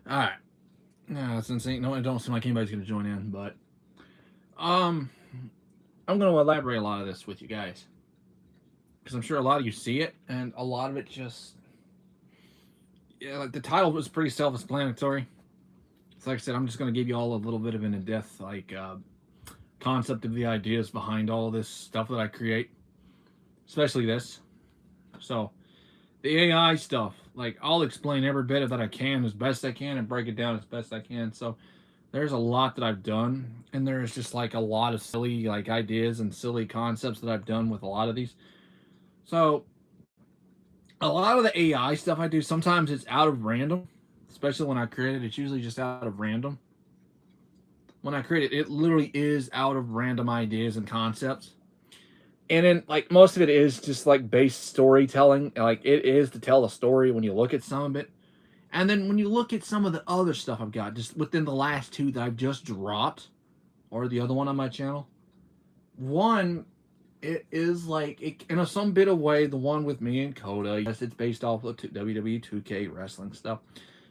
All right. Now, since ain't no, it don't seem like anybody's gonna join in, but um, I'm gonna elaborate a lot of this with you guys because I'm sure a lot of you see it, and a lot of it just yeah, like the title was pretty self-explanatory. So, like I said, I'm just gonna give you all a little bit of an in-depth concept of the ideas behind all of this stuff that I create, especially this. So, the AI stuff, like I'll explain every bit of that I can as best I can and break it down as best I can. So, there's a lot that I've done, and there's just like a lot of silly like ideas and silly concepts that I've done with a lot of these. So a lot of the AI stuff I do sometimes it's out of random, especially when I create it. It's usually just out of random. When I create it, it literally is out of random ideas and concepts. And then like most of it is just like base storytelling. Like it is to tell a story when you look at some of it. And then when you look at some of the other stuff I've got, just within the last two that I've just dropped, or the other one on my channel, one, it is like it, in a some bit of way the one with me and Coda. Yes, it's based off of WWE 2K wrestling stuff,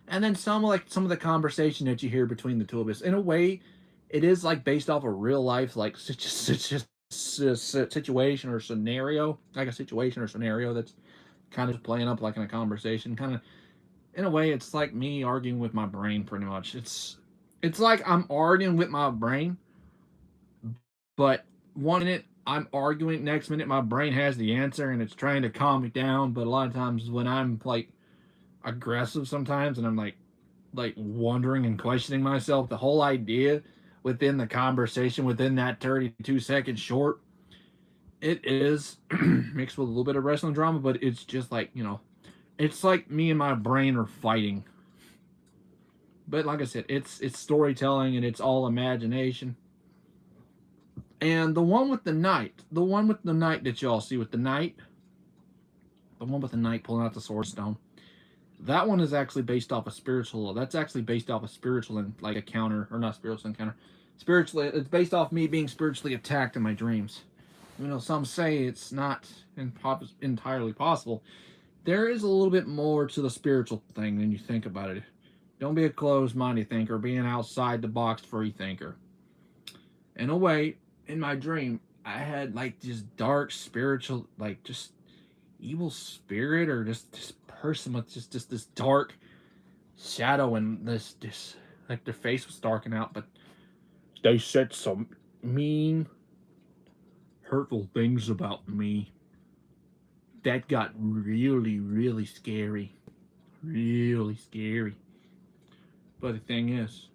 and then some of the conversation that you hear between the two of us. In a way, it is like based off a real life like situation or scenario, like a situation or scenario that's kind of playing up like in a conversation. Kind of in a way, it's like me arguing with my brain. Pretty much, it's like I'm arguing with my brain, but one minute I'm arguing, next minute my brain has the answer and it's trying to calm me down. But a lot of times when I'm like aggressive sometimes and I'm like wondering and questioning myself, the whole idea within the conversation within that 32-second short, it is mixed with a little bit of wrestling drama, but it's just like, it's like me and my brain are fighting. But like I said, it's storytelling and it's all imagination. And the one with the knight that y'all see with the knight, the one with the knight pulling out the sword stone, that one is actually based off a spiritual. That's actually based off a spiritual and like encounter, or not spiritual encounter. Spiritually, it's based off me being spiritually attacked in my dreams. Some say it's not entirely possible. There is a little bit more to the spiritual thing than you think about it. Don't be a closed-minded thinker. Be an outside-the-box free thinker. In a way, in my dream, I had like this dark spiritual, like just evil spirit, or just this person with just this dark shadow, and this like their face was darkened out, but they said some mean, hurtful things about me that got really, really scary, really scary. But the thing is,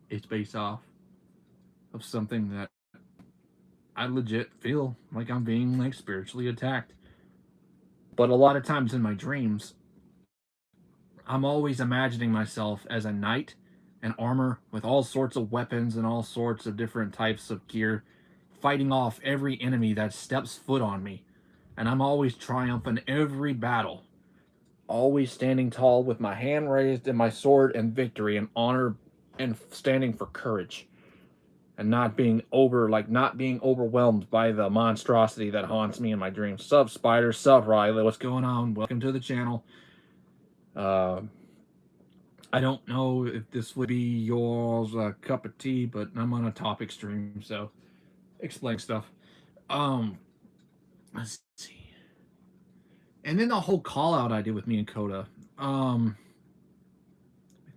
it's based off of something that I legit feel like I'm being like spiritually attacked. But a lot of times in my dreams, I'm always imagining myself as a knight in armor with all sorts of weapons and all sorts of different types of gear, fighting off every enemy that steps foot on me. And I'm always triumphant every battle, always standing tall with my hand raised and my sword in victory and honor and standing for courage and not being overwhelmed by the monstrosity that haunts me in my dreams. Sup, Spider? Sup, Riley? What's going on? Welcome to the channel. Uh, I don't know if this would be yours cup of tea, but I'm on a topic stream, so explain stuff. Um, let's see. And then the whole call out I did with me and Coda. Let me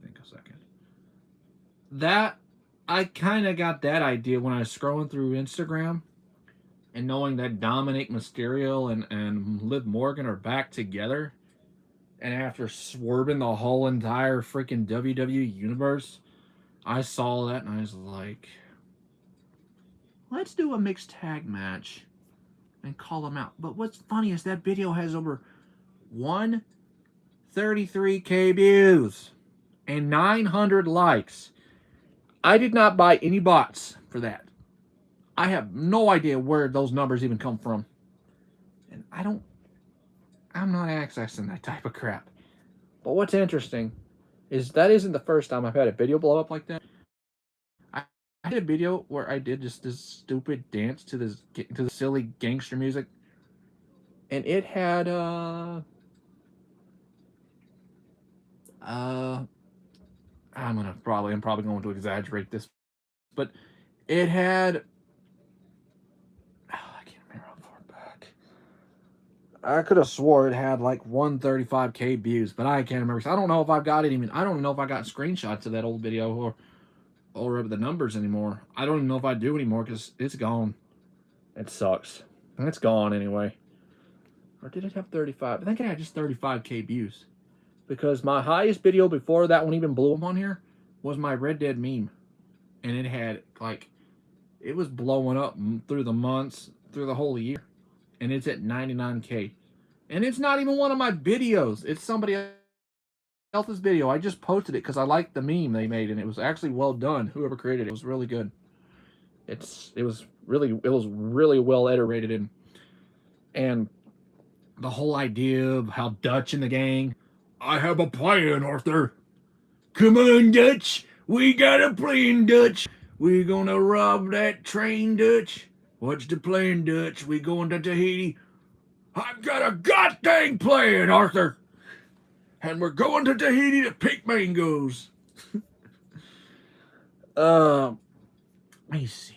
think a second. That I kind of got that idea when I was scrolling through Instagram and knowing that Dominic Mysterio and Liv Morgan are back together. And after swerving the whole entire freaking WWE universe, I saw that and I was like, let's do a mixed tag match and call them out. But what's funny is that video has over 133K views and 900 likes. I did not buy any bots for that. I have no idea where those numbers even come from. And I'm not accessing that type of crap. But what's interesting is that isn't the first time I've had a video blow up like that. I did a video where I did just this stupid dance to the silly gangster music, and it had Uh, I'm probably going to exaggerate this, but it had, I can't remember how far back. I could have swore it had like 135K views, but I can't remember. I don't know if I've got it even. I don't even know if I got screenshots of that old video or the numbers anymore. I don't even know if I do anymore because it's gone. It sucks. It's gone anyway. Or did it have 35? I think it had just 35K views. Because my highest video before that one even blew up on here was my Red Dead meme. And it had, like, it was blowing up through the months, through the whole year. And it's at 99K. And it's not even one of my videos. It's somebody else's video. I just posted it because I liked the meme they made. And it was actually well done. Whoever created it was really good. It was really well iterated and the whole idea of how Dutch and the gang, I have a plan, Arthur. Come on, Dutch. We got a plan, Dutch. We gonna rob that train, Dutch. What's the plan, Dutch? We going to Tahiti? I've got a goddamn plan, Arthur. And we're going to Tahiti to pick mangoes. Let me see.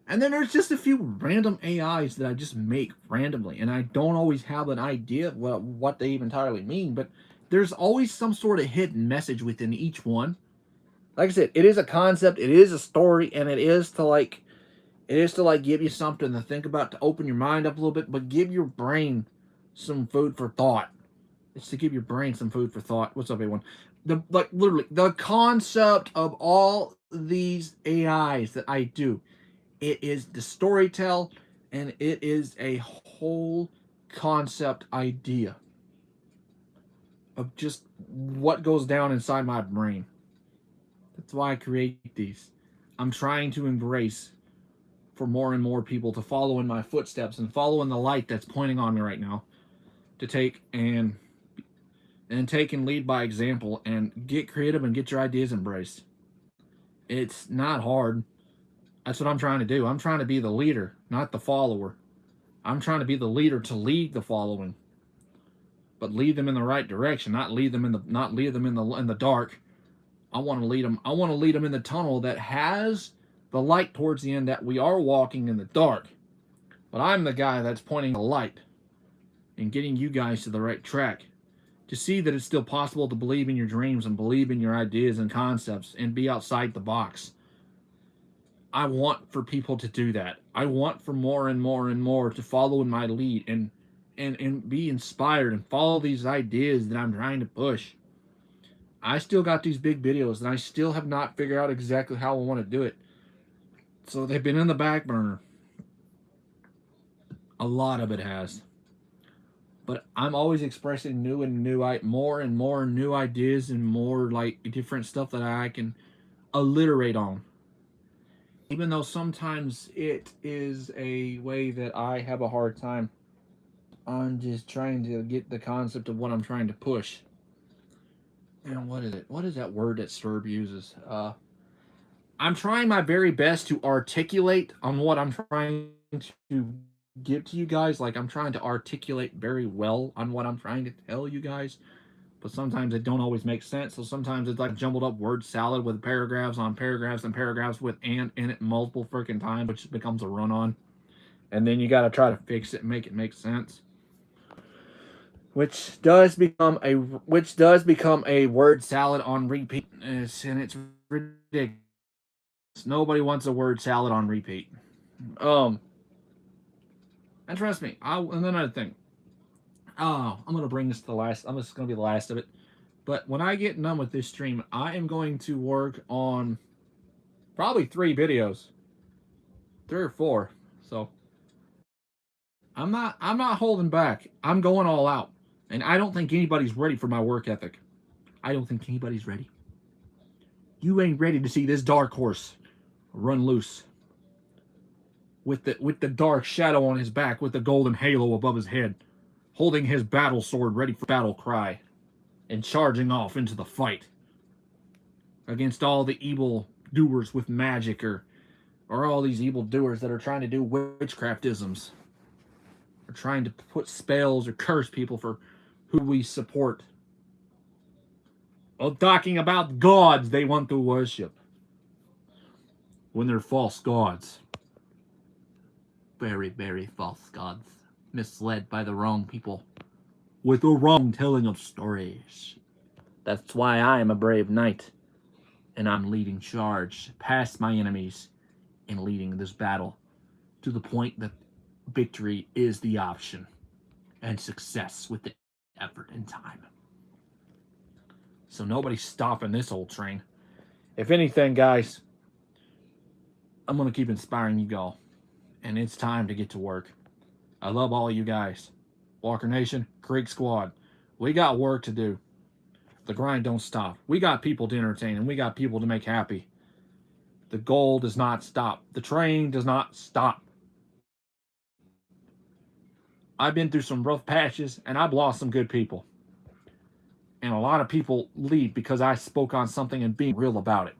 And then there's just a few random AIs that I just make randomly, and I don't always have an idea of what they even entirely mean, but there's always some sort of hidden message within each one. Like I said, it is a concept, it is a story, and it is to give you something to think about, to open your mind up a little bit, but give your brain some food for thought. It's to give your brain some food for thought. What's up, everyone? Literally, the concept of all these AIs that I do, it is the storytell, and it is a whole concept idea of just what goes down inside my brain. That's why I create these. I'm trying to embrace for more and more people to follow in my footsteps and follow in the light that's pointing on me right now, to take and lead by example and get creative and get your ideas embraced. It's not hard. That's what I'm trying to do. I'm trying to be the leader, not the follower. I'm trying to be the leader to lead the following, but lead them in the right direction, not lead them in the dark. I want to lead them. I want to lead them in the tunnel that has the light towards the end, that we are walking in the dark. But I'm the guy that's pointing the light and getting you guys to the right track, to see that it's still possible to believe in your dreams and believe in your ideas and concepts and be outside the box. I want for people to do that. I want for more and more and more to follow in my lead and be inspired and follow these ideas that I'm trying to push. I still got these big videos and I still have not figured out exactly how I want to do it. So they've been in the back burner. A lot of it has. But I'm always expressing more and more new ideas and more like different stuff that I can alliterate on. Even though sometimes it is a way that I have a hard time. I'm just trying to get the concept of what I'm trying to push. And what is it? What is that word that Serb uses? I'm trying my very best to articulate on what I'm trying to give to you guys. Like, I'm trying to articulate very well on what I'm trying to tell you guys. But sometimes it don't always make sense. So sometimes it's like jumbled up word salad with paragraphs on paragraphs and paragraphs with "and" in it multiple freaking times, which becomes a run-on. And then you got to try to fix it and make it make sense. Which does become a word salad on repeat, and it's ridiculous. Nobody wants a word salad on repeat. And trust me, and another thing. Oh, I'm gonna bring this to the last. I'm just gonna be the last of it. But when I get done with this stream, I am going to work on probably 3 videos, 3 or 4. So I'm not holding back. I'm going all out, and I don't think anybody's ready for my work ethic. I don't think anybody's ready. You ain't ready to see this dark horse run loose with the dark shadow on his back, with the golden halo above his head, holding his battle sword ready for battle cry, and charging off into the fight against all the evil doers with magic, or all these evil doers that are trying to do witchcraftisms, or trying to put spells or curse people for who we support. Well, talking about gods they want to worship. When they're false gods. Very, very false gods. Misled by the wrong people. With the wrong telling of stories. That's why I am a brave knight. And I'm leading charge past my enemies and leading this battle to the point that victory is the option and success with the effort and time. So nobody's stopping this old train. If anything, guys, I'm going to keep inspiring you all. And it's time to get to work. I love all you guys. Walker Nation, Creek Squad. We got work to do. The grind don't stop. We got people to entertain and we got people to make happy. The goal does not stop. The train does not stop. I've been through some rough patches and I've lost some good people. And a lot of people leave because I spoke on something and being real about it.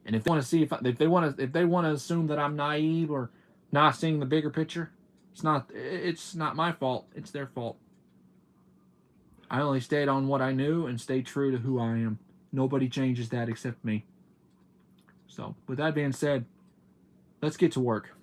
And if they want to see if they want to assume that I'm naive or not seeing the bigger picture, it's not my fault. It's their fault. I only stayed on what I knew and stayed true to who I am. Nobody changes that except me. So, with that being said, let's get to work.